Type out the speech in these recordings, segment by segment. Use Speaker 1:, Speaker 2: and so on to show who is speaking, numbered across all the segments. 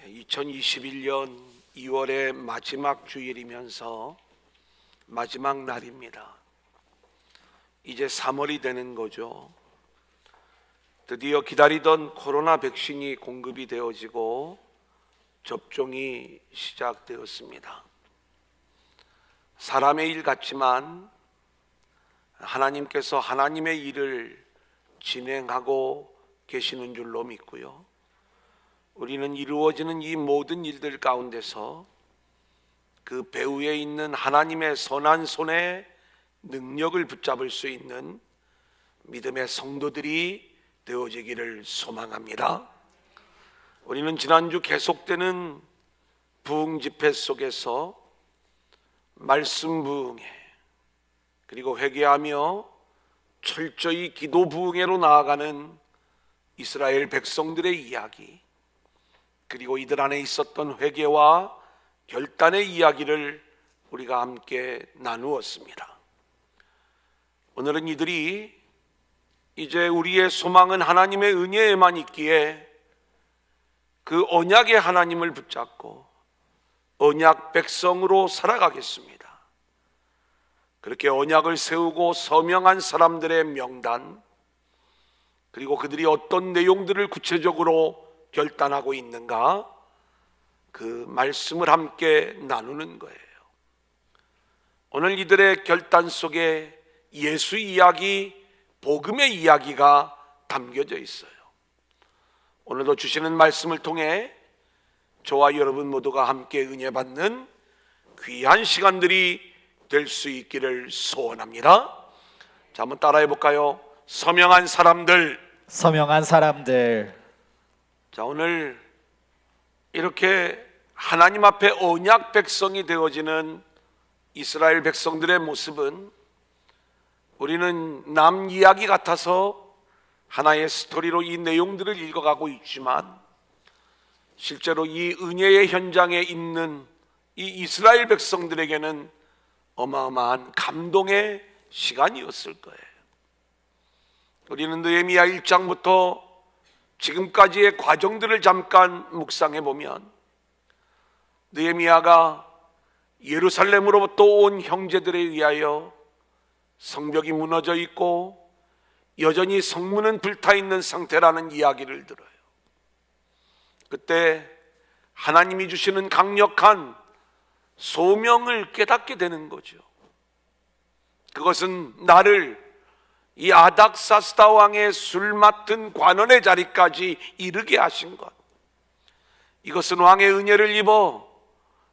Speaker 1: 2021년 2월의 마지막 주일이면서 마지막 날입니다. 이제 3월이 되는 거죠. 드디어 기다리던 코로나 백신이 공급이 되어지고 접종이 시작되었습니다. 사람의 일 같지만 하나님께서 하나님의 일을 진행하고 계시는 줄로 믿고요. 우리는 이루어지는 이 모든 일들 가운데서 그 배후에 있는 하나님의 선한 손의 능력을 붙잡을 수 있는 믿음의 성도들이 되어지기를 소망합니다. 우리는 지난주 계속되는 부흥 집회 속에서 말씀 부흥회 그리고 회개하며 철저히 기도 부흥회로 나아가는 이스라엘 백성들의 이야기, 그리고 이들 안에 있었던 회개와 결단의 이야기를 우리가 함께 나누었습니다. 오늘은 이들이 이제 우리의 소망은 하나님의 은혜에만 있기에 그 언약의 하나님을 붙잡고 언약 백성으로 살아가겠습니다. 그렇게 언약을 세우고 서명한 사람들의 명단, 그리고 그들이 어떤 내용들을 구체적으로 결단하고 있는가, 그 말씀을 함께 나누는 거예요. 오늘 이들의 결단 속에 예수 이야기, 복음의 이야기가 담겨져 있어요. 오늘도 주시는 말씀을 통해 저와 여러분 모두가 함께 은혜 받는 귀한 시간들이 될 수 있기를 소원합니다. 자, 한번 따라해 볼까요? 서명한 사람들.
Speaker 2: 서명한 사람들.
Speaker 1: 자, 오늘 이렇게 하나님 앞에 언약 백성이 되어지는 이스라엘 백성들의 모습은 우리는 남 이야기 같아서 하나의 스토리로 이 내용들을 읽어가고 있지만, 실제로 이 은혜의 현장에 있는 이 이스라엘 백성들에게는 어마어마한 감동의 시간이었을 거예요. 우리는 느헤미야 1장부터 지금까지의 과정들을 잠깐 묵상해 보면, 느헤미야가 예루살렘으로부터 온 형제들에 의하여 성벽이 무너져 있고 여전히 성문은 불타 있는 상태라는 이야기를 들어요. 그때 하나님이 주시는 강력한 소명을 깨닫게 되는 거죠. 그것은 나를 이 아닥사스다 왕의 술 맡은 관원의 자리까지 이르게 하신 것, 이것은 왕의 은혜를 입어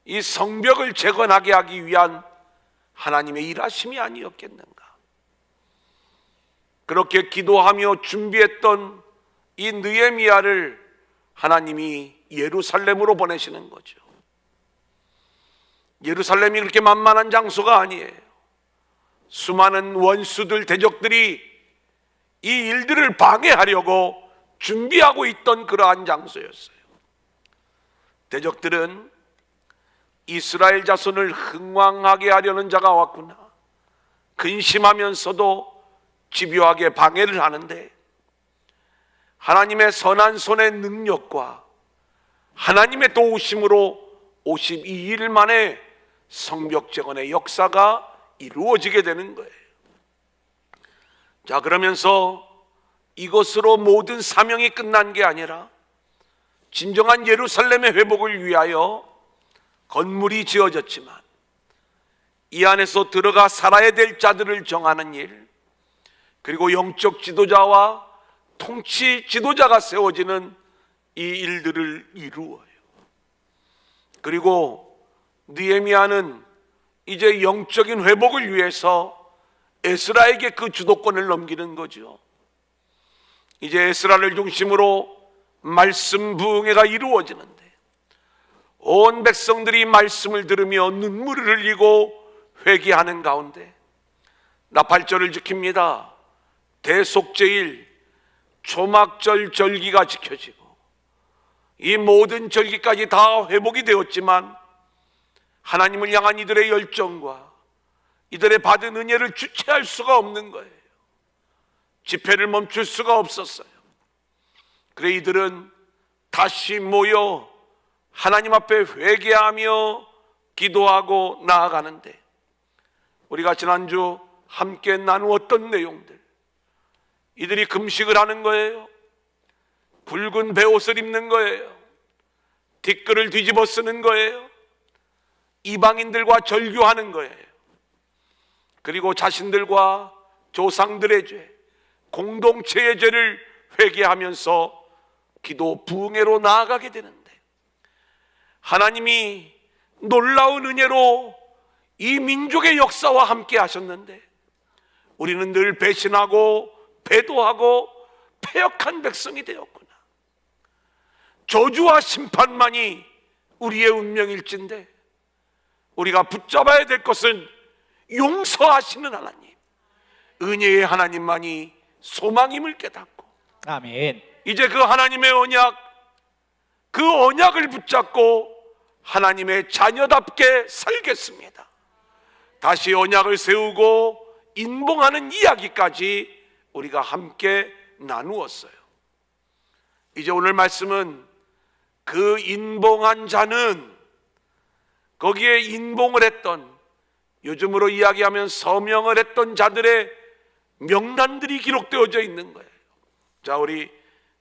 Speaker 1: 이 성벽을 재건하게 하기 위한 하나님의 일하심이 아니었겠는가. 그렇게 기도하며 준비했던 이 느헤미야를 하나님이 예루살렘으로 보내시는 거죠. 예루살렘이 그렇게 만만한 장소가 아니에요. 수많은 원수들, 대적들이 이 일들을 방해하려고 준비하고 있던 그러한 장소였어요. 대적들은 이스라엘 자손을 흥왕하게 하려는 자가 왔구나, 근심하면서도 집요하게 방해를 하는데, 하나님의 선한 손의 능력과 하나님의 도우심으로 52일 만에 성벽 재건의 역사가 이루어지게 되는 거예요. 자, 그러면서 이것으로 모든 사명이 끝난 게 아니라 진정한 예루살렘의 회복을 위하여 건물이 지어졌지만 이 안에서 들어가 살아야 될 자들을 정하는 일, 그리고 영적 지도자와 통치 지도자가 세워지는 이 일들을 이루어요. 그리고 느헤미야는 이제 영적인 회복을 위해서 에스라에게 그 주도권을 넘기는 거죠. 이제 에스라를 중심으로 말씀 부흥회가 이루어지는데, 온 백성들이 말씀을 들으며 눈물을 흘리고 회개하는 가운데 나팔절을 지킵니다. 대속제일 초막절 절기가 지켜지고 이 모든 절기까지 다 회복이 되었지만 하나님을 향한 이들의 열정과 이들의 받은 은혜를 주체할 수가 없는 거예요. 집회를 멈출 수가 없었어요. 그래 이들은 다시 모여 하나님 앞에 회개하며 기도하고 나아가는데, 우리가 지난주 함께 나누었던 내용들, 이들이 금식을 하는 거예요. 붉은 베옷을 입는 거예요. 뒷글을 뒤집어 쓰는 거예요. 이방인들과 절교하는 거예요. 그리고 자신들과 조상들의 죄, 공동체의 죄를 회개하면서 기도 부흥회로 나아가게 되는데, 하나님이 놀라운 은혜로 이 민족의 역사와 함께 하셨는데, 우리는 늘 배신하고 배도하고 패역한 백성이 되었구나. 저주와 심판만이 우리의 운명일진데, 우리가 붙잡아야 될 것은 용서하시는 하나님, 은혜의 하나님만이 소망임을 깨닫고,
Speaker 2: 아멘.
Speaker 1: 이제 그 하나님의 언약, 그 언약을 붙잡고 하나님의 자녀답게 살겠습니다. 다시 언약을 세우고 인봉하는 이야기까지 우리가 함께 나누었어요. 이제 오늘 말씀은 그 인봉한 자는, 거기에 인봉을 했던, 요즘으로 이야기하면 서명을 했던 자들의 명단들이 기록되어져 있는 거예요. 자, 우리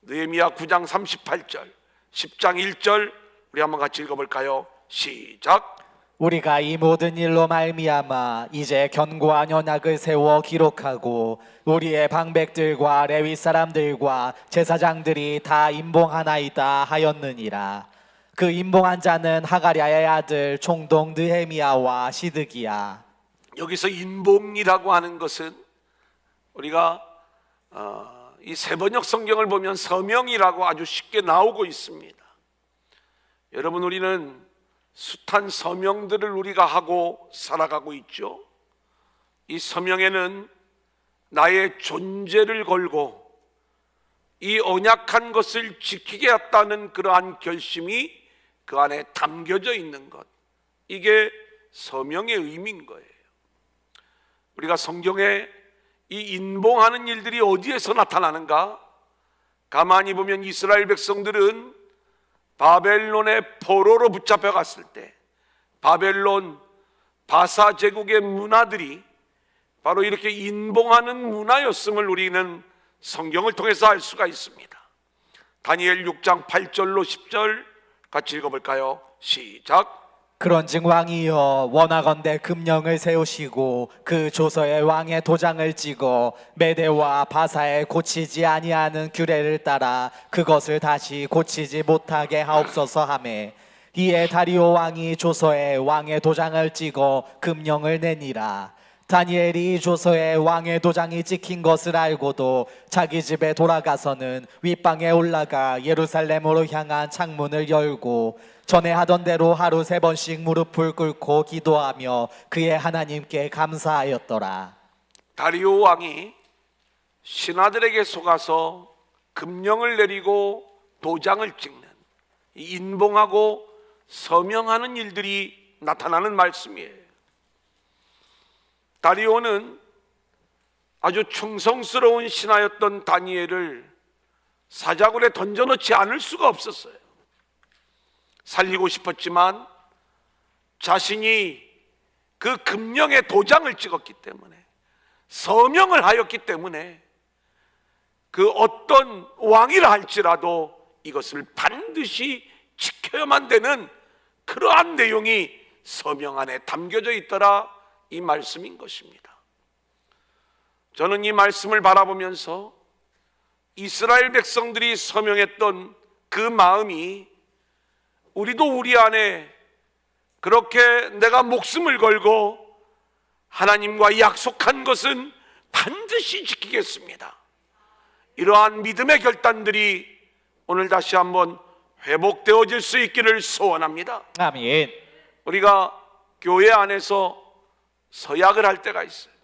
Speaker 1: 느헤미야 9장 38절, 10장 1절 우리 한번 같이 읽어볼까요? 시작.
Speaker 2: 우리가 이 모든 일로 말미암아 이제 견고한 언약을 세워 기록하고 우리의 방백들과 레위 사람들과 제사장들이 다 임봉하나이다 하였느니라. 그 임봉한 자는 하가랴의 아들 총독 느헤미야와 시드기야.
Speaker 1: 여기서 인봉이라고 하는 것은 우리가 이 세번역 성경을 보면 서명이라고 아주 쉽게 나오고 있습니다. 여러분, 우리는 숱한 서명들을 우리가 하고 살아가고 있죠. 이 서명에는 나의 존재를 걸고 이 언약한 것을 지키겠다는 그러한 결심이 그 안에 담겨져 있는 것, 이게 서명의 의미인 거예요. 우리가 성경에 이 인봉하는 일들이 어디에서 나타나는가? 가만히 보면 이스라엘 백성들은 바벨론의 포로로 붙잡혀 갔을 때 바벨론 바사 제국의 문화들이 바로 이렇게 인봉하는 문화였음을 우리는 성경을 통해서 알 수가 있습니다. 다니엘 6장 8절로 10절 같이 읽어볼까요? 시작.
Speaker 2: 그런즉 왕이여 원하건대 금령을 세우시고 그 조서에 왕의 도장을 찍어 메대와 바사에 고치지 아니하는 규례를 따라 그것을 다시 고치지 못하게 하옵소서 하매, 이에 다리오 왕이 조서에 왕의 도장을 찍어 금령을 내니라. 다니엘이 이 조서에 왕의 도장이 찍힌 것을 알고도 자기 집에 돌아가서는 윗방에 올라가 예루살렘으로 향한 창문을 열고 전에 하던 대로 하루 3번씩 무릎을 꿇고 기도하며 그의 하나님께 감사하였더라.
Speaker 1: 다리오 왕이 신하들에게 속아서 금령을 내리고 도장을 찍는, 인봉하고 서명하는 일들이 나타나는 말씀이에요. 다리오는 아주 충성스러운 신하였던 다니엘을 사자굴에 던져놓지 않을 수가 없었어요. 살리고 싶었지만 자신이 그 금령의 도장을 찍었기 때문에, 서명을 하였기 때문에 그 어떤 왕이라 할지라도 이것을 반드시 지켜야만 되는 그러한 내용이 서명 안에 담겨져 있더라, 이 말씀인 것입니다. 저는 이 말씀을 바라보면서 이스라엘 백성들이 서명했던 그 마음이 우리도 우리 안에 그렇게 내가 목숨을 걸고 하나님과 약속한 것은 반드시 지키겠습니다, 이러한 믿음의 결단들이 오늘 다시 한번 회복되어질 수 있기를 소원합니다.
Speaker 2: 아멘.
Speaker 1: 우리가 교회 안에서 서약을 할 때가 있어요.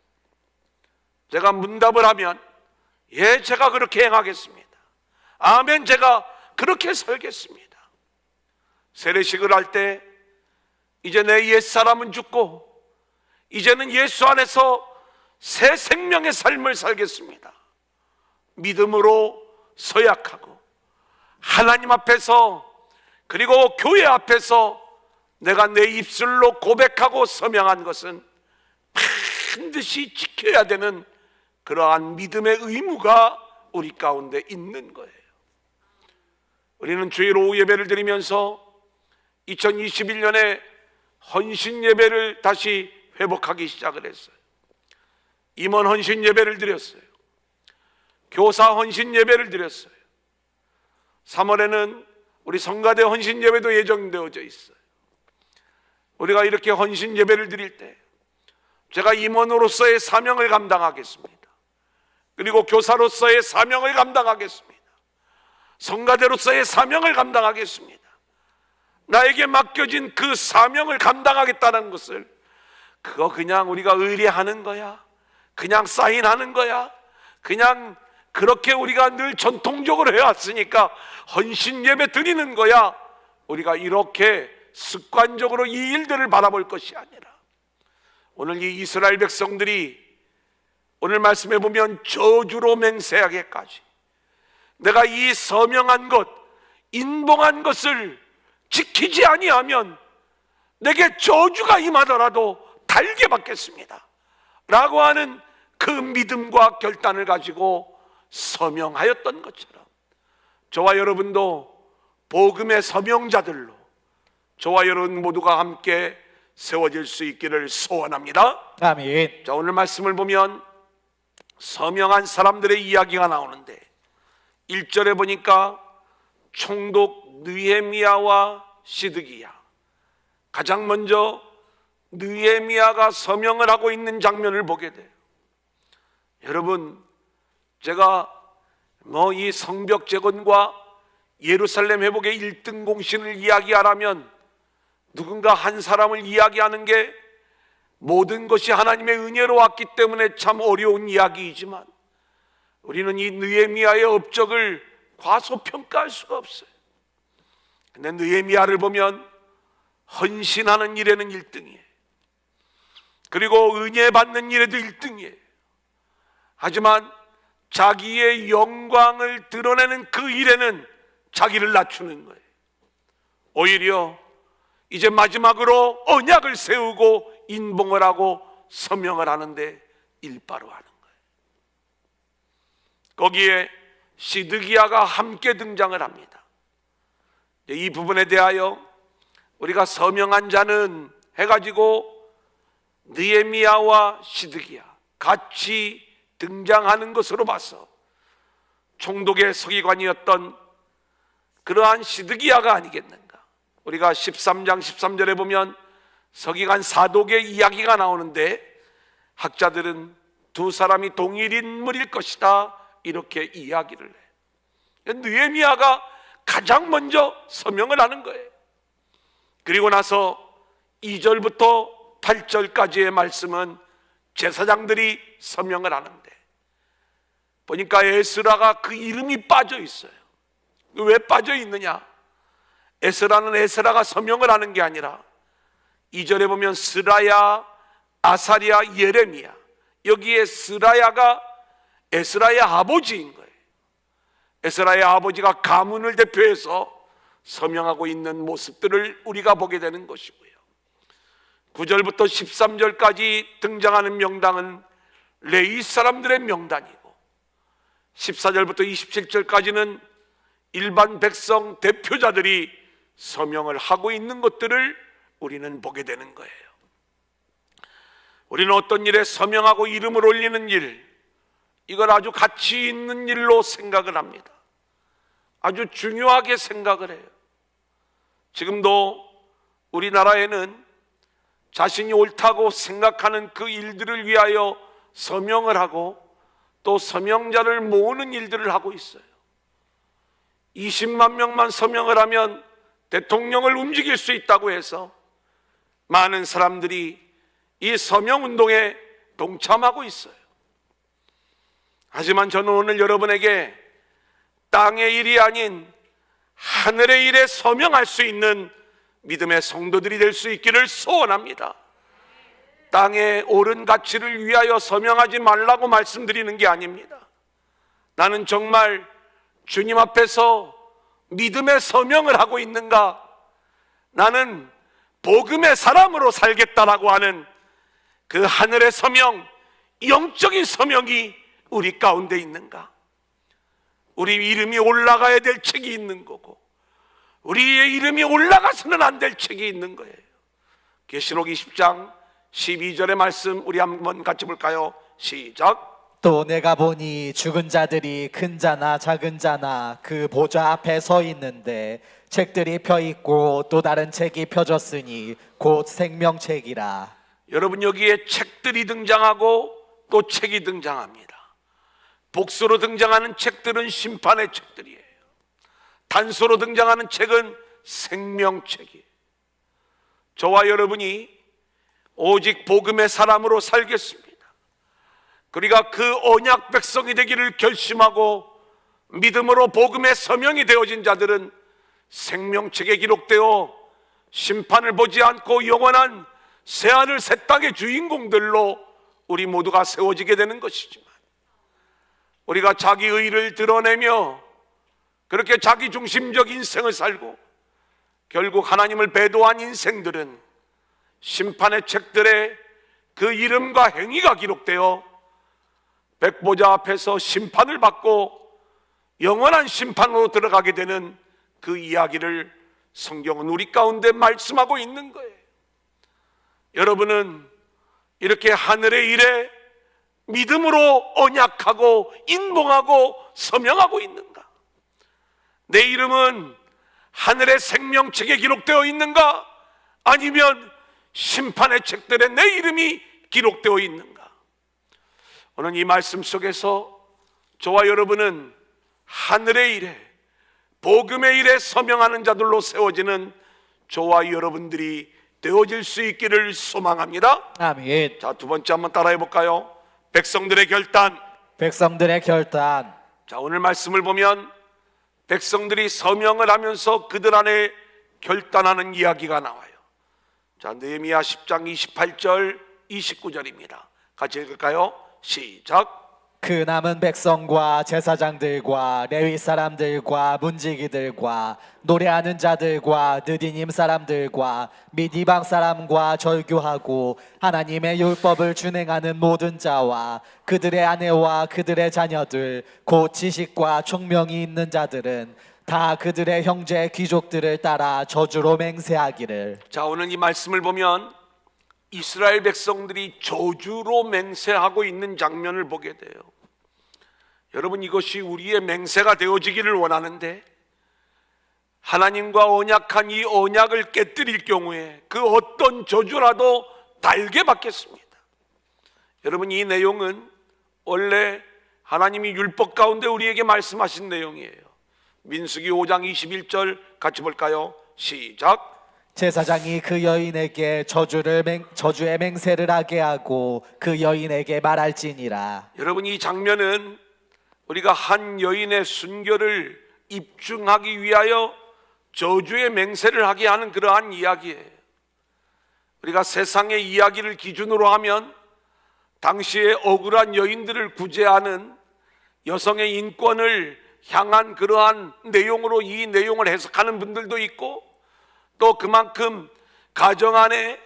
Speaker 1: 제가 문답을 하면 예, 제가 그렇게 행하겠습니다. 아멘, 제가 그렇게 살겠습니다. 세례식을 할 때 이제 내 옛사람은 죽고 이제는 예수 안에서 새 생명의 삶을 살겠습니다, 믿음으로 서약하고 하나님 앞에서 그리고 교회 앞에서 내가 내 입술로 고백하고 서명한 것은 반드시 지켜야 되는 그러한 믿음의 의무가 우리 가운데 있는 거예요. 우리는 주일 오후 예배를 드리면서 2021년에 헌신 예배를 다시 회복하기 시작을 했어요. 임원 헌신 예배를 드렸어요. 교사 헌신 예배를 드렸어요. 3월에는 우리 성가대 헌신 예배도 예정되어져 있어요. 우리가 이렇게 헌신 예배를 드릴 때 제가 임원으로서의 사명을 감당하겠습니다. 그리고 교사로서의 사명을 감당하겠습니다. 성가대로서의 사명을 감당하겠습니다. 나에게 맡겨진 그 사명을 감당하겠다는 것을, 그거 그냥 우리가 의뢰하는 거야, 그냥 사인하는 거야, 그냥 그렇게 우리가 늘 전통적으로 해왔으니까 헌신 예배 드리는 거야, 우리가 이렇게 습관적으로 이 일들을 바라볼 것이 아니라, 오늘 이 이스라엘 백성들이 오늘 말씀해 보면 저주로 맹세하게까지 내가 이 서명한 것, 인봉한 것을 지키지 아니하면 내게 저주가 임하더라도 달게 받겠습니다 라고 하는 그 믿음과 결단을 가지고 서명하였던 것처럼, 저와 여러분도 복음의 서명자들로 저와 여러분 모두가 함께 세워질 수 있기를 소원합니다.
Speaker 2: 아멘.
Speaker 1: 자, 오늘 말씀을 보면 서명한 사람들의 이야기가 나오는데 1절에 보니까 총독 느헤미야와 시드기야, 가장 먼저 느헤미야가 서명을 하고 있는 장면을 보게 돼요. 여러분, 제가 이 성벽 재건과 예루살렘 회복의 1등 공신을 이야기하라면 누군가 한 사람을 이야기하는 게 모든 것이 하나님의 은혜로 왔기 때문에 참 어려운 이야기이지만, 우리는 이 느헤미야의 업적을 과소평가할 수가 없어요. 근데 느헤미야를 보면 헌신하는 일에는 1등이에요. 그리고 은혜 받는 일에도 1등이에요. 하지만 자기의 영광을 드러내는 그 일에는 자기를 낮추는 거예요. 오히려 이제 마지막으로 언약을 세우고 인봉을 하고 서명을 하는데 일바로 하는 거예요. 거기에 시드기야가 함께 등장을 합니다. 이 부분에 대하여 우리가 서명한 자는 해가지고 느헤미야와 시드기야 같이 등장하는 것으로 봐서 총독의 서기관이었던 그러한 시드기야가 아니겠는가. 우리가 13장 13절에 보면 서기관 사독의 이야기가 나오는데 학자들은 두 사람이 동일 인물일 것이다 이렇게 이야기를 해요. 느헤미야가 가장 먼저 서명을 하는 거예요. 그리고 나서 2절부터 8절까지의 말씀은 제사장들이 서명을 하는데 보니까 에스라가 그 이름이 빠져 있어요. 왜 빠져 있느냐? 에스라는 에스라가 서명을 하는 게 아니라 2절에 보면 스라야, 아사리야, 예레미야, 여기에 스라야가 에스라의 아버지인 거예요. 에스라의 아버지가 가문을 대표해서 서명하고 있는 모습들을 우리가 보게 되는 것이고요. 9절부터 13절까지 등장하는 명단은 레위 사람들의 명단이고 14절부터 27절까지는 일반 백성 대표자들이 서명을 하고 있는 것들을 우리는 보게 되는 거예요. 우리는 어떤 일에 서명하고 이름을 올리는 일, 이걸 아주 가치 있는 일로 생각을 합니다. 아주 중요하게 생각을 해요. 지금도 우리나라에는 자신이 옳다고 생각하는 그 일들을 위하여 서명을 하고 또 서명자를 모으는 일들을 하고 있어요. 20만 명만 서명을 하면 대통령을 움직일 수 있다고 해서 많은 사람들이 이 서명운동에 동참하고 있어요. 하지만 저는 오늘 여러분에게 땅의 일이 아닌 하늘의 일에 서명할 수 있는 믿음의 성도들이 될 수 있기를 소원합니다. 땅의 옳은 가치를 위하여 서명하지 말라고 말씀드리는 게 아닙니다. 나는 정말 주님 앞에서 믿음의 서명을 하고 있는가? 나는 복음의 사람으로 살겠다라고 하는 그 하늘의 서명, 영적인 서명이 우리 가운데 있는가? 우리 이름이 올라가야 될 책이 있는 거고, 우리의 이름이 올라가서는 안 될 책이 있는 거예요. 계시록 20장 12절의 말씀 우리 한번 같이 볼까요? 시작.
Speaker 2: 또 내가 보니 죽은 자들이 큰 자나 작은 자나 그 보좌 앞에 서 있는데 책들이 펴 있고 또 다른 책이 펴졌으니 곧 생명책이라.
Speaker 1: 여러분, 여기에 책들이 등장하고 또 책이 등장합니다. 복수로 등장하는 책들은 심판의 책들이에요. 단수로 등장하는 책은 생명책이에요. 저와 여러분이 오직 복음의 사람으로 살겠습니다. 우리가 그 언약 백성이 되기를 결심하고 믿음으로 복음의 서명이 되어진 자들은 생명책에 기록되어 심판을 보지 않고 영원한 새하늘 새 땅의 주인공들로 우리 모두가 세워지게 되는 것이지만, 우리가 자기 의를 드러내며 그렇게 자기중심적 인생을 살고 결국 하나님을 배도한 인생들은 심판의 책들에 그 이름과 행위가 기록되어 백보자 앞에서 심판을 받고 영원한 심판으로 들어가게 되는 그 이야기를 성경은 우리 가운데 말씀하고 있는 거예요. 여러분은 이렇게 하늘의 일에 믿음으로 언약하고 인봉하고 서명하고 있는가? 내 이름은 하늘의 생명책에 기록되어 있는가? 아니면 심판의 책들에 내 이름이 기록되어 있는가? 오늘 이 말씀 속에서 저와 여러분은 하늘의 일에, 복음의 일에 서명하는 자들로 세워지는 저와 여러분들이 되어질 수 있기를 소망합니다.
Speaker 2: 아멘.
Speaker 1: 자, 두 번째 한번 따라해 볼까요? 백성들의 결단.
Speaker 2: 백성들의 결단.
Speaker 1: 자, 오늘 말씀을 보면 백성들이 서명을 하면서 그들 안에 결단하는 이야기가 나와요. 자, 느헤미야 10장 28절 29절입니다. 같이 읽을까요? 시작.
Speaker 2: 그 남은 백성과 제사장들과 레위 사람들과 문지기들과 노래하는 자들과 느디님 사람들과 및 이방 사람과 절규하고 하나님의 율법을 준행하는 모든 자와 그들의 아내와 그들의 자녀들 곧 지식과 총명이 있는 자들은 다 그들의 형제 귀족들을 따라 저주로 맹세하기를.
Speaker 1: 자, 오늘 이 말씀을 보면 이스라엘 백성들이 저주로 맹세하고 있는 장면을 보게 돼요. 여러분, 이것이 우리의 맹세가 되어지기를 원하는데 하나님과 언약한 이 언약을 깨뜨릴 경우에 그 어떤 저주라도 달게 받겠습니다. 여러분, 이 내용은 원래 하나님이 율법 가운데 우리에게 말씀하신 내용이에요. 민수기 5장 21절 같이 볼까요? 시작.
Speaker 2: 제사장이 그 여인에게 저주의 맹세를 하게 하고 그 여인에게 말할지니라.
Speaker 1: 여러분, 이 장면은 우리가 한 여인의 순결을 입증하기 위하여 저주의 맹세를 하게 하는 그러한 이야기예요. 우리가 세상의 이야기를 기준으로 하면 당시에 억울한 여인들을 구제하는 여성의 인권을 향한 그러한 내용으로 이 내용을 해석하는 분들도 있고, 또 그만큼 가정 안에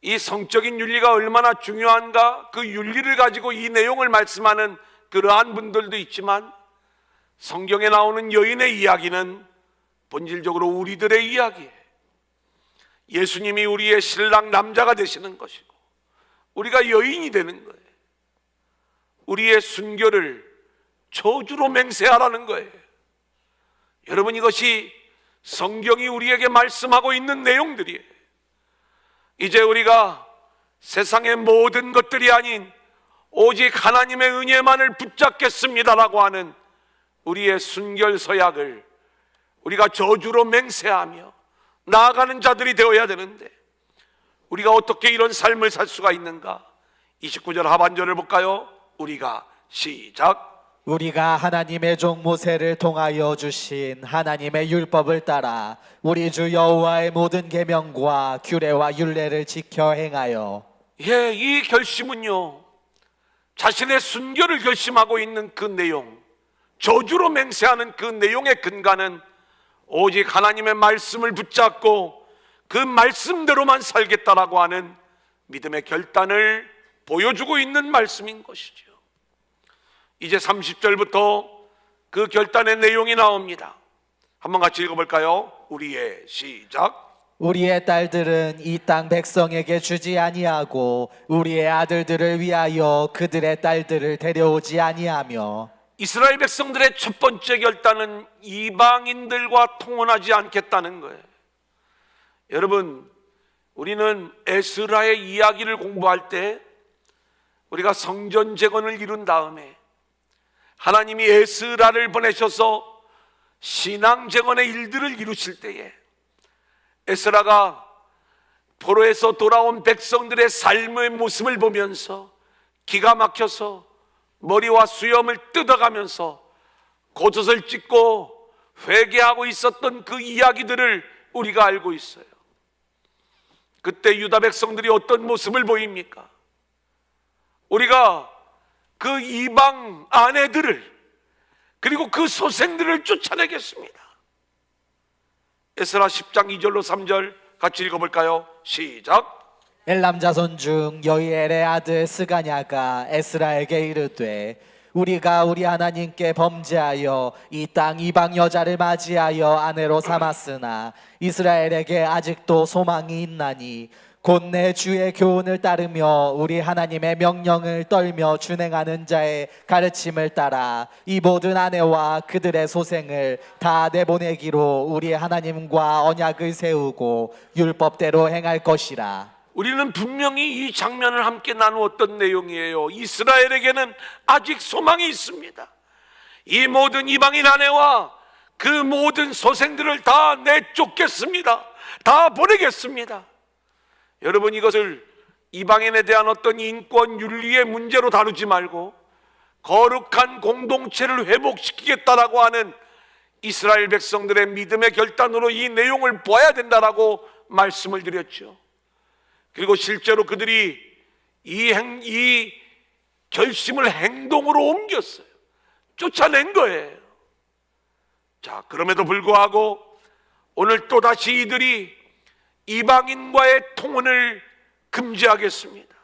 Speaker 1: 이 성적인 윤리가 얼마나 중요한가, 그 윤리를 가지고 이 내용을 말씀하는 그러한 분들도 있지만, 성경에 나오는 여인의 이야기는 본질적으로 우리들의 이야기예요. 예수님이 우리의 신랑 남자가 되시는 것이고 우리가 여인이 되는 거예요. 우리의 순결을 저주로 맹세하라는 거예요. 여러분, 이것이 성경이 우리에게 말씀하고 있는 내용들이에요. 이제 우리가 세상의 모든 것들이 아닌 오직 하나님의 은혜만을 붙잡겠습니다라고 하는 우리의 순결 서약을 우리가 저주로 맹세하며 나아가는 자들이 되어야 되는데, 우리가 어떻게 이런 삶을 살 수가 있는가? 29절 하반절을 볼까요? 우리가 시작.
Speaker 2: 우리가 하나님의 종 모세를 통하여 주신 하나님의 율법을 따라 우리 주 여호와의 모든 계명과 규례와 율례를 지켜 행하여.
Speaker 1: 예, 이 결심은요, 자신의 순결을 결심하고 있는 그 내용, 저주로 맹세하는 그 내용의 근간은 오직 하나님의 말씀을 붙잡고 그 말씀대로만 살겠다라고 하는 믿음의 결단을 보여주고 있는 말씀인 것이죠. 이제 30절부터 그 결단의 내용이 나옵니다. 한번 같이 읽어볼까요? 우리의 시작.
Speaker 2: 우리의 딸들은 이 땅 백성에게 주지 아니하고 우리의 아들들을 위하여 그들의 딸들을 데려오지 아니하며.
Speaker 1: 이스라엘 백성들의 첫 번째 결단은 이방인들과 통혼하지 않겠다는 거예요. 여러분, 우리는 에스라의 이야기를 공부할 때 우리가 성전 재건을 이룬 다음에 하나님이 에스라를 보내셔서 신앙 재건의 일들을 이루실 때에 에스라가 포로에서 돌아온 백성들의 삶의 모습을 보면서 기가 막혀서 머리와 수염을 뜯어가면서 겉옷을 찢고 회개하고 있었던 그 이야기들을 우리가 알고 있어요. 그때 유다 백성들이 어떤 모습을 보입니까? 우리가 그 이방 아내들을 그리고 그 소생들을 쫓아내겠습니다. 에스라 10장 2절로 3절 같이 읽어볼까요? 시작.
Speaker 2: 엘람 자손 중 여이엘의 아들 스가냐가 에스라에게 이르되 우리가 우리 하나님께 범죄하여 이 땅 이방 여자를 맞이하여 아내로 삼았으나 이스라엘에게 아직도 소망이 있나니 곧 내 주의 교훈을 따르며 우리 하나님의 명령을 떨며 준행하는 자의 가르침을 따라 이 모든 아내와 그들의 소생을 다 내보내기로 우리 하나님과 언약을 세우고 율법대로 행할 것이라.
Speaker 1: 우리는 분명히 이 장면을 함께 나누었던 내용이에요. 이스라엘에게는 아직 소망이 있습니다. 이 모든 이방인 아내와 그 모든 소생들을 다 내쫓겠습니다. 다 보내겠습니다. 여러분, 이것을 이방인에 대한 어떤 인권 윤리의 문제로 다루지 말고 거룩한 공동체를 회복시키겠다라고 하는 이스라엘 백성들의 믿음의 결단으로 이 내용을 보아야 된다라고 말씀을 드렸죠. 그리고 실제로 그들이 이 결심을 행동으로 옮겼어요. 쫓아낸 거예요. 자, 그럼에도 불구하고 오늘 또다시 이들이 이방인과의 통혼을 금지하겠습니다.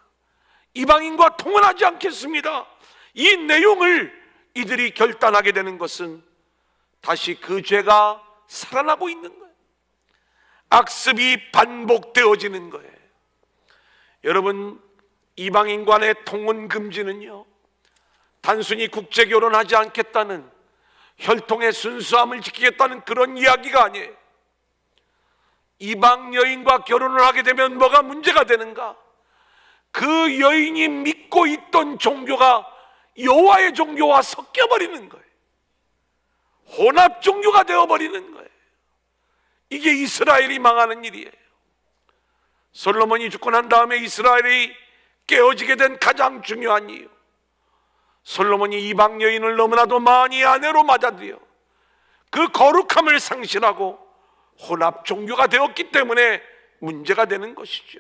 Speaker 1: 이방인과 통혼하지 않겠습니다. 이 내용을 이들이 결단하게 되는 것은 다시 그 죄가 살아나고 있는 거예요. 악습이 반복되어지는 거예요. 여러분, 이방인 간의 통혼 금지는요, 단순히 국제 결혼하지 않겠다는 혈통의 순수함을 지키겠다는 그런 이야기가 아니에요. 이방 여인과 결혼을 하게 되면 뭐가 문제가 되는가? 그 여인이 믿고 있던 종교가 여호와의 종교와 섞여버리는 거예요. 혼합 종교가 되어버리는 거예요. 이게 이스라엘이 망하는 일이에요. 솔로몬이 죽고 난 다음에 이스라엘이 깨어지게 된 가장 중요한 이유, 솔로몬이 이방 여인을 너무나도 많이 아내로 맞아들여 그 거룩함을 상실하고 혼합 종교가 되었기 때문에 문제가 되는 것이죠.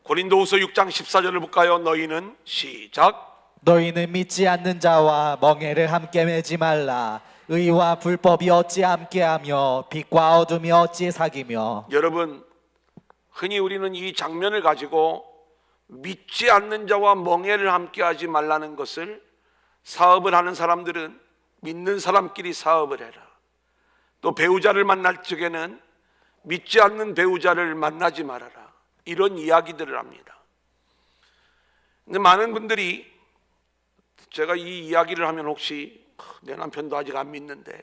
Speaker 1: 고린도후서 6장 14절을 볼까요? 너희는 시작.
Speaker 2: 너희는 믿지 않는 자와 멍에를 함께 매지 말라. 의와 불법이 어찌 함께하며 빛과 어둠이 어찌 사귀며.
Speaker 1: 여러분, 흔히 우리는 이 장면을 가지고 믿지 않는 자와 멍에를 함께하지 말라는 것을, 사업을 하는 사람들은 믿는 사람끼리 사업을 해라, 또 배우자를 만날 적에는 믿지 않는 배우자를 만나지 말아라, 이런 이야기들을 합니다. 근데 많은 분들이 제가 이 이야기를 하면 혹시 내 남편도 아직 안 믿는데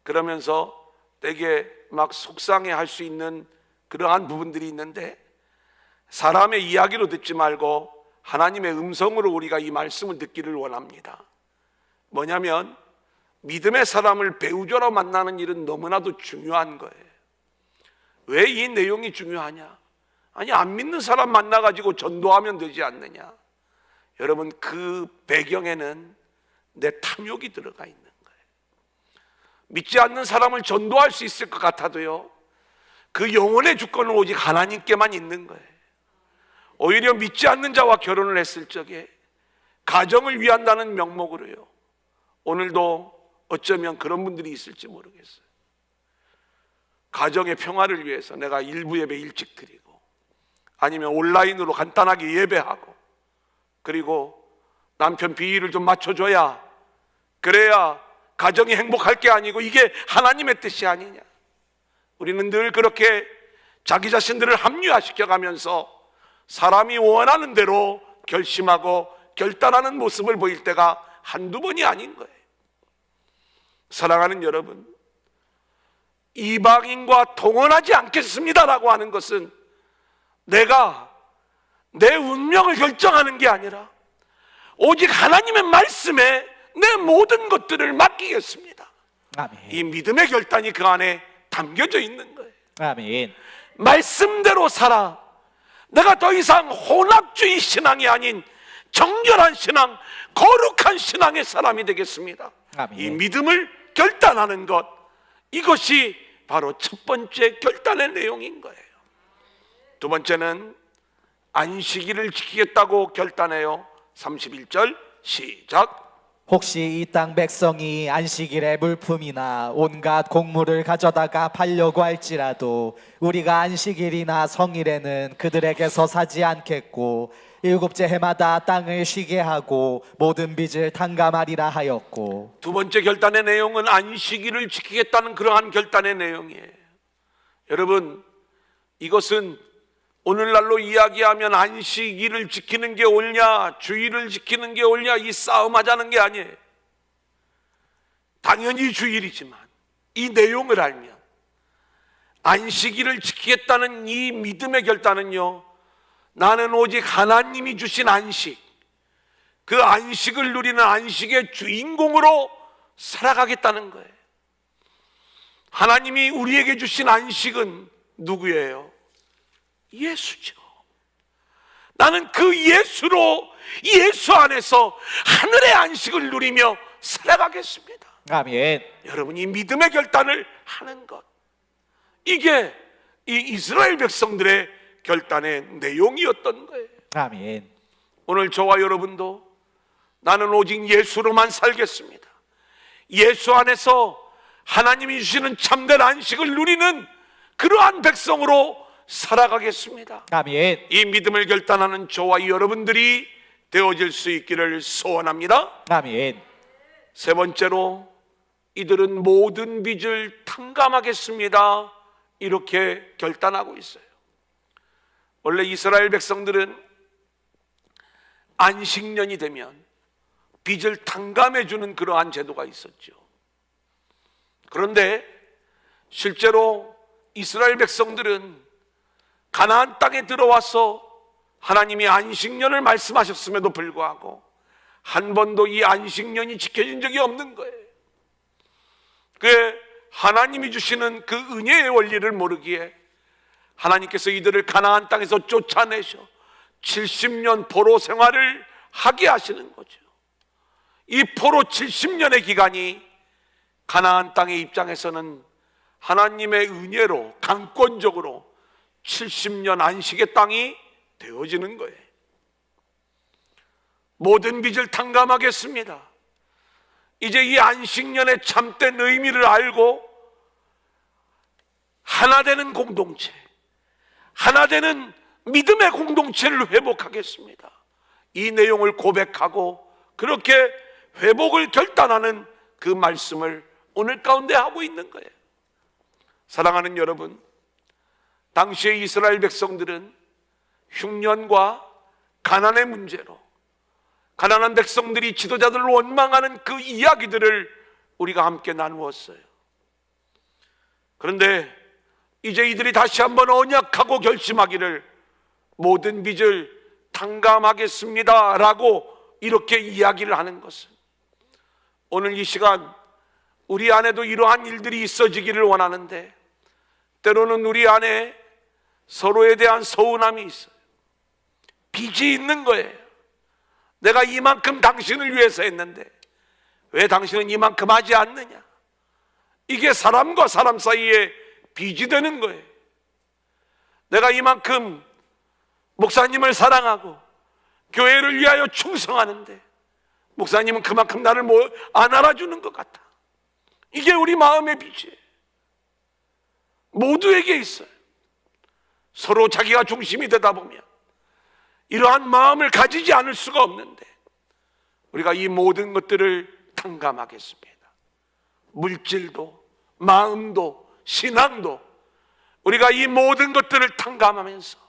Speaker 1: 그러면서 되게 막 속상해할 수 있는 그러한 부분들이 있는데, 사람의 이야기로 듣지 말고 하나님의 음성으로 우리가 이 말씀을 듣기를 원합니다. 뭐냐면 믿음의 사람을 배우자로 만나는 일은 너무나도 중요한 거예요. 왜 이 내용이 중요하냐? 아니, 안 믿는 사람 만나가지고 전도하면 되지 않느냐? 여러분, 그 배경에는 내 탐욕이 들어가 있는 거예요. 믿지 않는 사람을 전도할 수 있을 것 같아도요, 그 영혼의 주권은 오직 하나님께만 있는 거예요. 오히려 믿지 않는 자와 결혼을 했을 적에 가정을 위한다는 명목으로요, 오늘도 어쩌면 그런 분들이 있을지 모르겠어요. 가정의 평화를 위해서 내가 일부 예배 일찍 드리고, 아니면 온라인으로 간단하게 예배하고, 그리고 남편 비위를 좀 맞춰줘야, 그래야 가정이 행복할 게 아니고 이게 하나님의 뜻이 아니냐. 우리는 늘 그렇게 자기 자신들을 합리화시켜가면서 사람이 원하는 대로 결심하고 결단하는 모습을 보일 때가 한두 번이 아닌 거예요. 사랑하는 여러분, 이방인과 동원하지 않겠습니다라고 하는 것은 내가 내 운명을 결정하는 게 아니라 오직 하나님의 말씀에 내 모든 것들을 맡기겠습니다.
Speaker 2: 아멘.
Speaker 1: 이 믿음의 결단이 그 안에 담겨져 있는 거예요.
Speaker 2: 아멘.
Speaker 1: 말씀대로 살아. 내가 더 이상 혼합주의 신앙이 아닌 정결한 신앙, 거룩한 신앙의 사람이 되겠습니다.
Speaker 2: 아멘.
Speaker 1: 이 믿음을 결단하는 것, 이것이 바로 첫 번째 결단의 내용인 거예요. 두 번째는 안식일을 지키겠다고 결단해요. 31절 시작.
Speaker 2: 혹시 이 땅 백성이 안식일에 물품이나 온갖 곡물을 가져다가 팔려고 할지라도 우리가 안식일이나 성일에는 그들에게서 사지 않겠고 일곱째 해마다 땅을 쉬게 하고 모든 빚을 탕감하리라 하였고.
Speaker 1: 두 번째 결단의 내용은 안식일을 지키겠다는 그러한 결단의 내용이에요. 여러분, 이것은 오늘날로 이야기하면 안식일을 지키는 게 옳냐, 주일을 지키는 게 옳냐, 이 싸움하자는 게 아니에요. 당연히 주일이지만 이 내용을 알면 안식일을 지키겠다는 이 믿음의 결단은요, 나는 오직 하나님이 주신 안식, 그 안식을 누리는 안식의 주인공으로 살아가겠다는 거예요. 하나님이 우리에게 주신 안식은 누구예요? 예수죠. 나는 그 예수로, 예수 안에서 하늘의 안식을 누리며 살아가겠습니다.
Speaker 2: 아멘.
Speaker 1: 여러분, 이 믿음의 결단을 하는 것, 이게 이 이스라엘 백성들의 결단의 내용이었던 거예요.
Speaker 2: 아멘.
Speaker 1: 오늘 저와 여러분도 나는 오직 예수로만 살겠습니다, 예수 안에서 하나님이 주시는 참된 안식을 누리는 그러한 백성으로 살아가겠습니다.
Speaker 2: 아멘.
Speaker 1: 이 믿음을 결단하는 저와 여러분들이 되어질 수 있기를 소원합니다.
Speaker 2: 아멘.
Speaker 1: 세 번째로, 이들은 모든 빚을 탕감하겠습니다, 이렇게 결단하고 있어요. 원래 이스라엘 백성들은 안식년이 되면 빚을 탕감해 주는 그러한 제도가 있었죠. 그런데 실제로 이스라엘 백성들은 가나안 땅에 들어와서 하나님이 안식년을 말씀하셨음에도 불구하고 한 번도 이 안식년이 지켜진 적이 없는 거예요. 그 하나님이 주시는 그 은혜의 원리를 모르기에 하나님께서 이들을 가나안 땅에서 쫓아내셔 70년 포로 생활을 하게 하시는 거죠. 이 포로 70년의 기간이 가나안 땅의 입장에서는 하나님의 은혜로 강권적으로 70년 안식의 땅이 되어지는 거예요. 모든 빚을 탕감하겠습니다. 이제 이 안식년의 참된 의미를 알고 하나 되는 공동체, 하나 되는 믿음의 공동체를 회복하겠습니다, 이 내용을 고백하고 그렇게 회복을 결단하는 그 말씀을 오늘 가운데 하고 있는 거예요. 사랑하는 여러분, 당시의 이스라엘 백성들은 흉년과 가난의 문제로 가난한 백성들이 지도자들을 원망하는 그 이야기들을 우리가 함께 나누었어요. 그런데 이제 이들이 다시 한번 언약하고 결심하기를 모든 빚을 탕감하겠습니다 라고 이렇게 이야기를 하는 것은, 오늘 이 시간 우리 안에도 이러한 일들이 있어지기를 원하는데, 때로는 우리 안에 서로에 대한 서운함이 있어요. 빚이 있는 거예요. 내가 이만큼 당신을 위해서 했는데 왜 당신은 이만큼 하지 않느냐. 이게 사람과 사람 사이에 빚이 되는 거예요. 내가 이만큼 목사님을 사랑하고 교회를 위하여 충성하는데 목사님은 그만큼 나를 안 알아주는 것 같아. 이게 우리 마음의 빛이에요. 모두에게 있어요. 서로 자기가 중심이 되다 보면 이러한 마음을 가지지 않을 수가 없는데, 우리가 이 모든 것들을 탕감하겠습니다. 물질도, 마음도, 신앙도, 우리가 이 모든 것들을 탕감하면서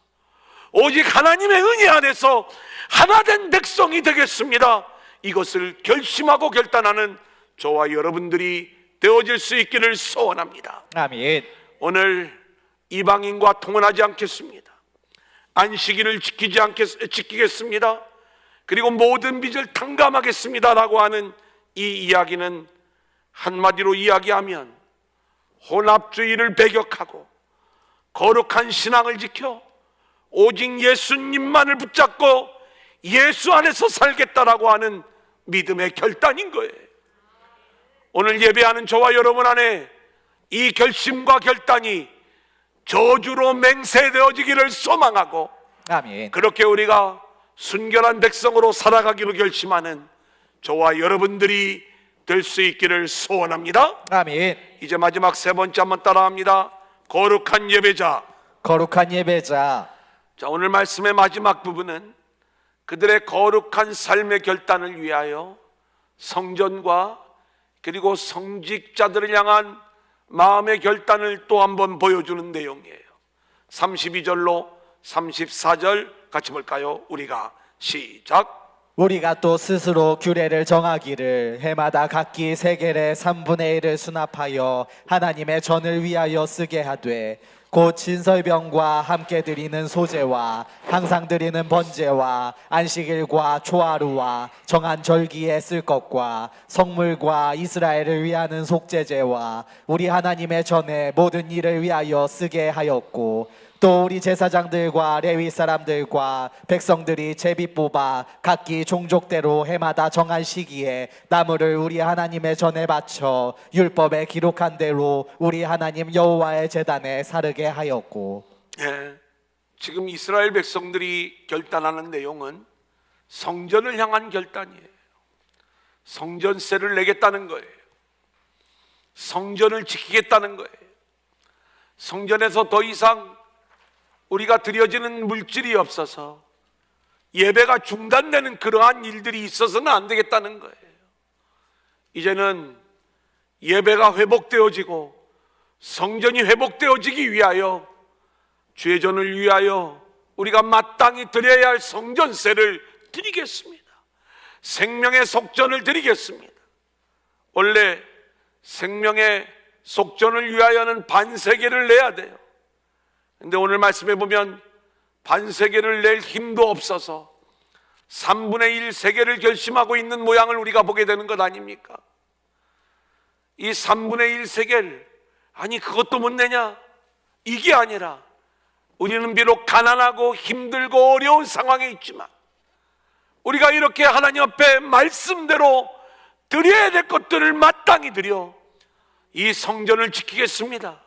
Speaker 1: 오직 하나님의 은혜 안에서 하나된 백성이 되겠습니다. 이것을 결심하고 결단하는 저와 여러분들이 되어질 수 있기를 소원합니다.
Speaker 2: 아멘.
Speaker 1: 오늘 이방인과 통혼하지 않겠습니다. 안식일을 지키겠습니다. 그리고 모든 빚을 탕감하겠습니다라고 하는 이 이야기는 한마디로 이야기하면 혼합주의를 배격하고 거룩한 신앙을 지켜 오직 예수님만을 붙잡고 예수 안에서 살겠다라고 하는 믿음의 결단인 거예요. 오늘 예배하는 저와 여러분 안에 이 결심과 결단이 저주로 맹세되어지기를 소망하고,
Speaker 2: 아멘.
Speaker 1: 그렇게 우리가 순결한 백성으로 살아가기로 결심하는 저와 여러분들이 될 수 있기를 소원합니다.
Speaker 2: 아멘.
Speaker 1: 이제 마지막 세 번째 한번 따라합니다. 거룩한 예배자.
Speaker 2: 거룩한 예배자.
Speaker 1: 자, 오늘 말씀의 마지막 부분은 그들의 거룩한 삶의 결단을 위하여 성전과 그리고 성직자들을 향한 마음의 결단을 또 한번 보여주는 내용이에요. 32절로 34절 같이 볼까요? 우리가 시작.
Speaker 2: 우리가 또 스스로 규례를 정하기를 해마다 각기 세겔의 3분의 1을 수납하여 하나님의 전을 위하여 쓰게 하되, 곧 진설병과 함께 드리는 소제와 항상 드리는 번제와 안식일과 초하루와 정한 절기에 쓸 것과 성물과 이스라엘을 위하는 속죄제와 우리 하나님의 전에 모든 일을 위하여 쓰게 하였고, 또 우리 제사장들과 레위 사람들과 백성들이 제비 뽑아 각기 종족대로 해마다 정한 시기에 나무를 우리 하나님의 전에 바쳐 율법에 기록한 대로 우리 하나님 여호와의 제단에 사르게 하였고.
Speaker 1: 예, 지금 이스라엘 백성들이 결단하는 내용은 성전을 향한 결단이에요. 성전세를 내겠다는 거예요. 성전을 지키겠다는 거예요. 성전에서 더 이상 우리가 드려지는 물질이 없어서 예배가 중단되는 그러한 일들이 있어서는 안 되겠다는 거예요. 이제는 예배가 회복되어지고 성전이 회복되어지기 위하여 주의 전을 위하여 우리가 마땅히 드려야 할 성전세를 드리겠습니다. 생명의 속전을 드리겠습니다. 원래 생명의 속전을 위하여는 반세계를 내야 돼요. 근데 오늘 말씀해 보면 반세계를 낼 힘도 없어서 3분의 1 세계를 결심하고 있는 모양을 우리가 보게 되는 것 아닙니까? 이 3분의 1 세계를, 아니 그것도 못 내냐? 이게 아니라 우리는 비록 가난하고 힘들고 어려운 상황에 있지만 우리가 이렇게 하나님 앞에 말씀대로 드려야 될 것들을 마땅히 드려 이 성전을 지키겠습니다.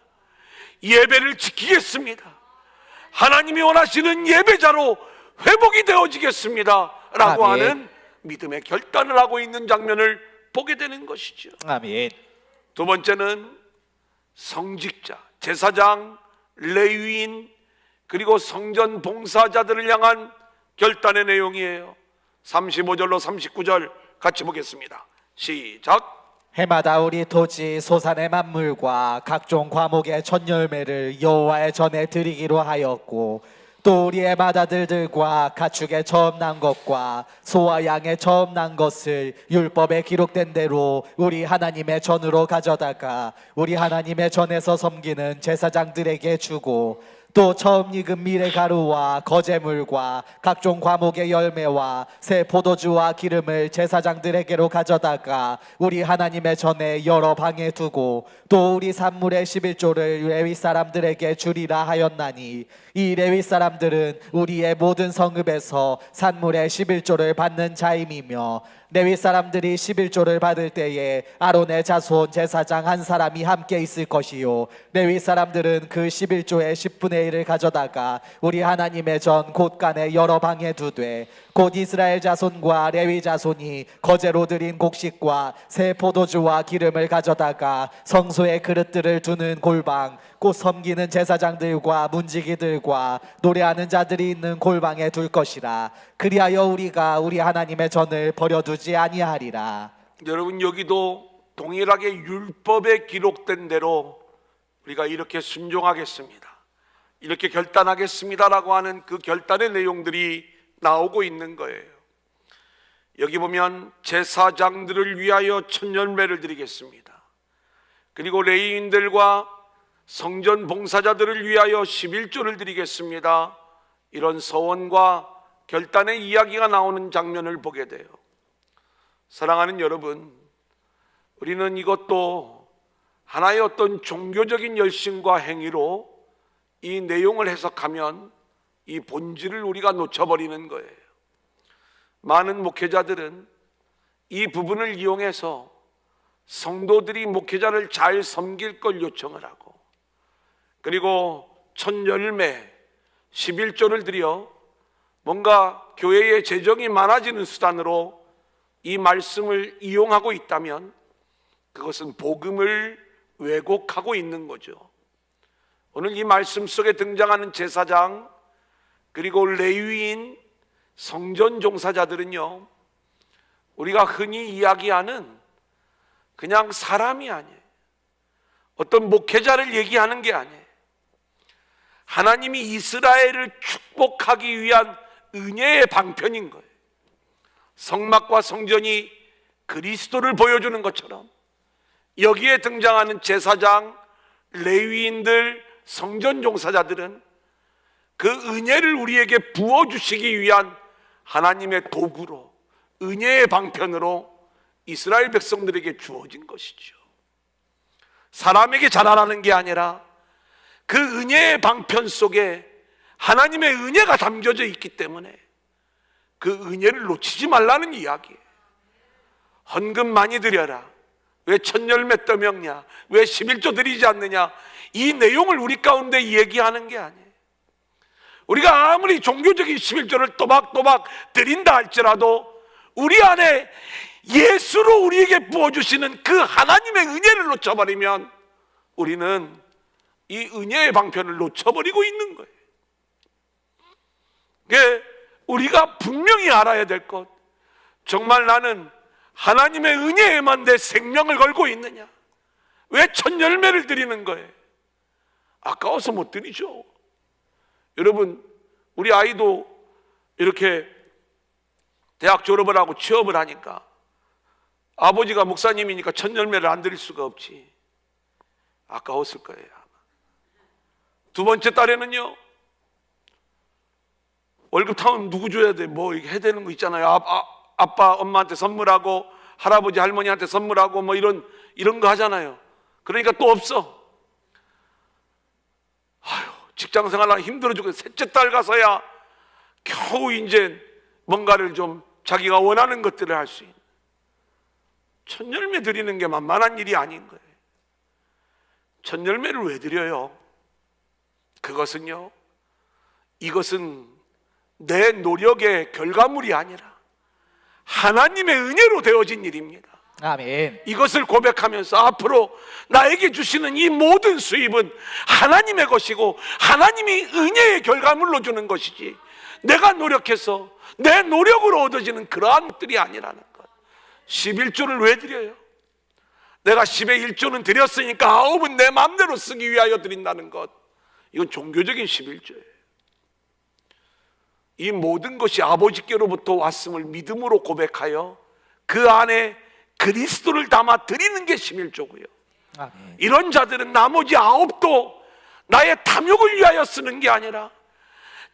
Speaker 1: 예배를 지키겠습니다. 하나님이 원하시는 예배자로 회복이 되어지겠습니다 라고
Speaker 2: 아멘.
Speaker 1: 하는 믿음의 결단을 하고 있는 장면을 보게 되는 것이죠.
Speaker 2: 아멘.
Speaker 1: 두 번째는 성직자, 제사장, 레위인, 그리고 성전 봉사자들을 향한 결단의 내용이에요. 35절로 39절 같이 보겠습니다. 시작.
Speaker 2: 해마다 우리 토지 소산의 만물과 각종 과목의 첫 열매를 여호와의 전에 드리기로 하였고, 또 우리의 맏아들들과 가축의 처음 난 것과 소와 양의 처음 난 것을 율법에 기록된 대로 우리 하나님의 전으로 가져다가 우리 하나님의 전에서 섬기는 제사장들에게 주고, 또 처음 익은 밀의 가루와 거제물과 각종 과목의 열매와 새 포도주와 기름을 제사장들에게로 가져다가 우리 하나님의 전에 여러 방에 두고, 또 우리 산물의 11조를 레위 사람들에게 주리라 하였나니, 이 레위 사람들은 우리의 모든 성읍에서 산물의 11조를 받는 자임이며 레위 사람들이 11조를 받을 때에 아론의 자손 제사장 한 사람이 함께 있을 것이요 레위 사람들은 그 11조의 10분의 1을 가져다가 우리 하나님의 전 곳간에 여러 방에 두되 곧 이스라엘 자손과 레위 자손이 거제로 드린 곡식과 새 포도주와 기름을 가져다가 성소의 그릇들을 두는 골방 곧 섬기는 제사장들과 문지기들과 노래하는 자들이 있는 골방에 둘 것이라. 그리하여 우리가 우리 하나님의 전을 버려두지 아니하리라.
Speaker 1: 여러분, 여기도 동일하게 율법에 기록된 대로 우리가 이렇게 순종하겠습니다, 이렇게 결단하겠습니다라고 하는 그 결단의 내용들이 나오고 있는 거예요. 여기 보면 제사장들을 위하여 천열매를 드리겠습니다. 그리고 레위인들과 성전 봉사자들을 위하여 11조를 드리겠습니다. 이런 서원과 결단의 이야기가 나오는 장면을 보게 돼요. 사랑하는 여러분, 우리는 이것도 하나의 어떤 종교적인 열심과 행위로 이 내용을 해석하면 이 본질을 우리가 놓쳐버리는 거예요. 많은 목회자들은 이 부분을 이용해서 성도들이 목회자를 잘 섬길 걸 요청을 하고, 그리고 천열매 11조를 드려 뭔가 교회의 재정이 많아지는 수단으로 이 말씀을 이용하고 있다면 그것은 복음을 왜곡하고 있는 거죠. 오늘 이 말씀 속에 등장하는 제사장 그리고 레위인 성전 종사자들은요, 우리가 흔히 이야기하는 그냥 사람이 아니에요. 어떤 목회자를 얘기하는 게 아니에요. 하나님이 이스라엘을 축복하기 위한 은혜의 방편인 거예요. 성막과 성전이 그리스도를 보여주는 것처럼 여기에 등장하는 제사장, 레위인들, 성전 종사자들은 그 은혜를 우리에게 부어주시기 위한 하나님의 도구로, 은혜의 방편으로 이스라엘 백성들에게 주어진 것이죠. 사람에게 자라나는 게 아니라 그 은혜의 방편 속에 하나님의 은혜가 담겨져 있기 때문에 그 은혜를 놓치지 말라는 이야기예요. 헌금 많이 드려라, 왜 천열매 떠먹냐, 왜 11조 드리지 않느냐, 이 내용을 우리 가운데 얘기하는 게 아니에요. 우리가 아무리 종교적인 11조를 또박또박 드린다 할지라도 우리 안에 예수로 우리에게 부어주시는 그 하나님의 은혜를 놓쳐버리면 우리는 이 은혜의 방편을 놓쳐버리고 있는 거예요. 그러니까 우리가 분명히 알아야 될 것, 정말 나는 하나님의 은혜에만 내 생명을 걸고 있느냐, 왜 천열매를 드리는 거예요? 아까워서 못 드리죠. 여러분, 우리 아이도 이렇게 대학 졸업을 하고 취업을 하니까 아버지가 목사님이니까 천열매를 안 드릴 수가 없지. 아까웠을 거예요. 두 번째 딸에는요, 월급 타면 누구 줘야 돼? 뭐 이렇게 해야 되는 거 있잖아요. 아빠 엄마한테 선물하고 할아버지 할머니한테 선물하고 뭐 이런 거 하잖아요. 그러니까 또 없어. 아휴, 직장 생활하기 힘들어 죽겠어. 셋째 딸 가서야 겨우 이제 뭔가를 좀 자기가 원하는 것들을 할 수 있는. 천열매 드리는 게 만만한 일이 아닌 거예요. 천열매를 왜 드려요? 그것은요, 이것은 내 노력의 결과물이 아니라 하나님의 은혜로 되어진 일입니다.
Speaker 2: 아멘.
Speaker 1: 이것을 고백하면서 앞으로 나에게 주시는 이 모든 수입은 하나님의 것이고 하나님이 은혜의 결과물로 주는 것이지 내가 노력해서 내 노력으로 얻어지는 그러한 것들이 아니라는 것. 11조를 왜 드려요? 내가 10의 1조는 드렸으니까 9은 내 마음대로 쓰기 위하여 드린다는 것, 이건 종교적인 11조예요. 이 모든 것이 아버지께로부터 왔음을 믿음으로 고백하여 그 안에 그리스도를 담아 드리는 게 11조고요.
Speaker 2: 아멘.
Speaker 1: 이런 자들은 나머지 9도 나의 탐욕을 위하여 쓰는 게 아니라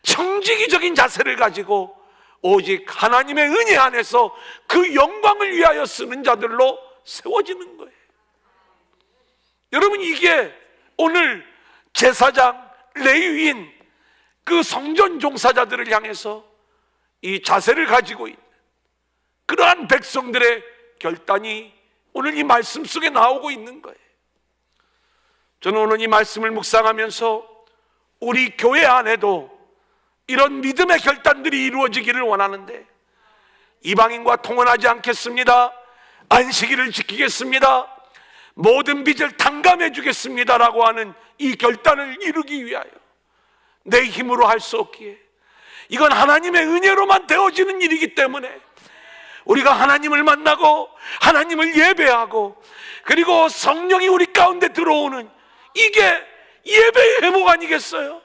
Speaker 1: 청지기적인 자세를 가지고 오직 하나님의 은혜 안에서 그 영광을 위하여 쓰는 자들로 세워지는 거예요. 여러분, 이게 오늘 제사장, 레위인, 그 성전 종사자들을 향해서 이 자세를 가지고 있는, 그러한 백성들의 결단이 오늘 이 말씀 속에 나오고 있는 거예요. 저는 오늘 이 말씀을 묵상하면서 우리 교회 안에도 이런 믿음의 결단들이 이루어지기를 원하는데, 이방인과 통혼하지 않겠습니다, 안식일을 지키겠습니다, 모든 빚을 탕감해 주겠습니다라고 하는 이 결단을 이루기 위하여 내 힘으로 할 수 없기에, 이건 하나님의 은혜로만 되어지는 일이기 때문에 우리가 하나님을 만나고 하나님을 예배하고 그리고 성령이 우리 가운데 들어오는, 이게 예배의 회복 아니겠어요?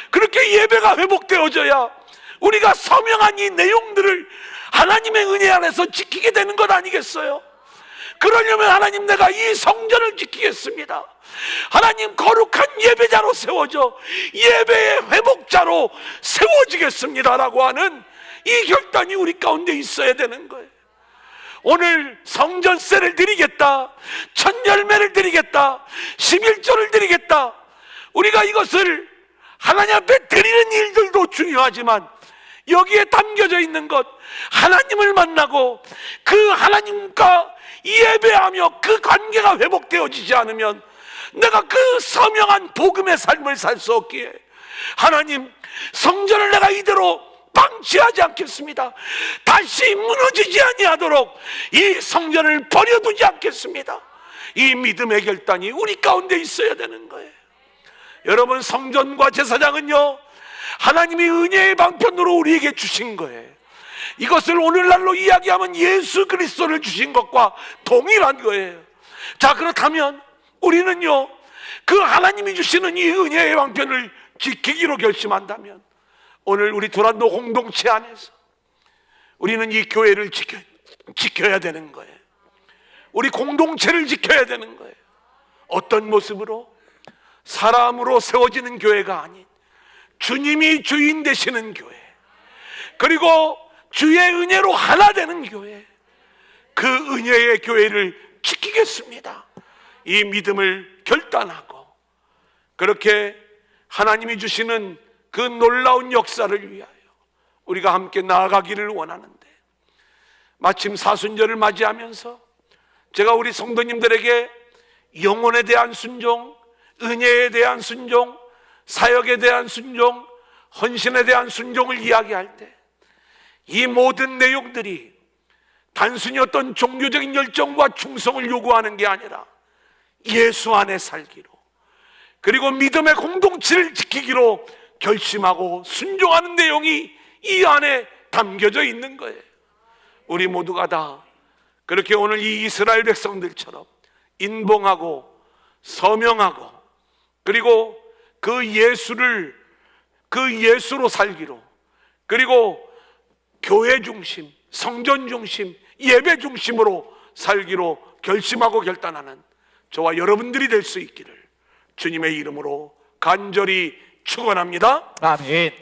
Speaker 1: 그렇게 예배가 회복되어져야 우리가 서명한 이 내용들을 하나님의 은혜 안에서 지키게 되는 것 아니겠어요? 그러려면 하나님, 내가 이 성전을 지키겠습니다, 하나님 거룩한 예배자로 세워져 예배의 회복자로 세워지겠습니다라고 하는 이 결단이 우리 가운데 있어야 되는 거예요. 오늘 성전세를 드리겠다, 첫 열매를 드리겠다, 11조를 드리겠다, 우리가 이것을 하나님 앞에 드리는 일들도 중요하지만 여기에 담겨져 있는 것, 하나님을 만나고 그 하나님과 예배하며 그 관계가 회복되어지지 않으면 내가 그 서명한 복음의 삶을 살 수 없기에, 하나님, 성전을 내가 이대로 방치하지 않겠습니다, 다시 무너지지 아니하도록 이 성전을 버려두지 않겠습니다. 이 믿음의 결단이 우리 가운데 있어야 되는 거예요. 여러분, 성전과 제사장은요, 하나님이 은혜의 방편으로 우리에게 주신 거예요. 이것을 오늘날로 이야기하면 예수 그리스도를 주신 것과 동일한 거예요. 자, 그렇다면 우리는요, 그 하나님이 주시는 이 은혜의 방편을 지키기로 결심한다면 오늘 우리 두란노 공동체 안에서 우리는 이 교회를 지켜야 되는 거예요. 우리 공동체를 지켜야 되는 거예요. 어떤 모습으로? 사람으로 세워지는 교회가 아닌 주님이 주인 되시는 교회, 그리고 주의 은혜로 하나 되는 교회, 그 은혜의 교회를 지키겠습니다, 이 믿음을 결단하고 그렇게 하나님이 주시는 그 놀라운 역사를 위하여 우리가 함께 나아가기를 원하는데, 마침 사순절을 맞이하면서 제가 우리 성도님들에게 영혼에 대한 순종, 은혜에 대한 순종, 사역에 대한 순종, 헌신에 대한 순종을 이야기할 때 이 모든 내용들이 단순히 어떤 종교적인 열정과 충성을 요구하는 게 아니라 예수 안에 살기로, 그리고 믿음의 공동체를 지키기로 결심하고 순종하는 내용이 이 안에 담겨져 있는 거예요. 우리 모두가 다 그렇게 오늘 이 이스라엘 백성들처럼 인봉하고 서명하고 그리고 그 예수로 살기로, 그리고 교회 중심, 성전 중심, 예배 중심으로 살기로 결심하고 결단하는 저와 여러분들이 될 수 있기를 주님의 이름으로 간절히 축원합니다.
Speaker 2: 아멘.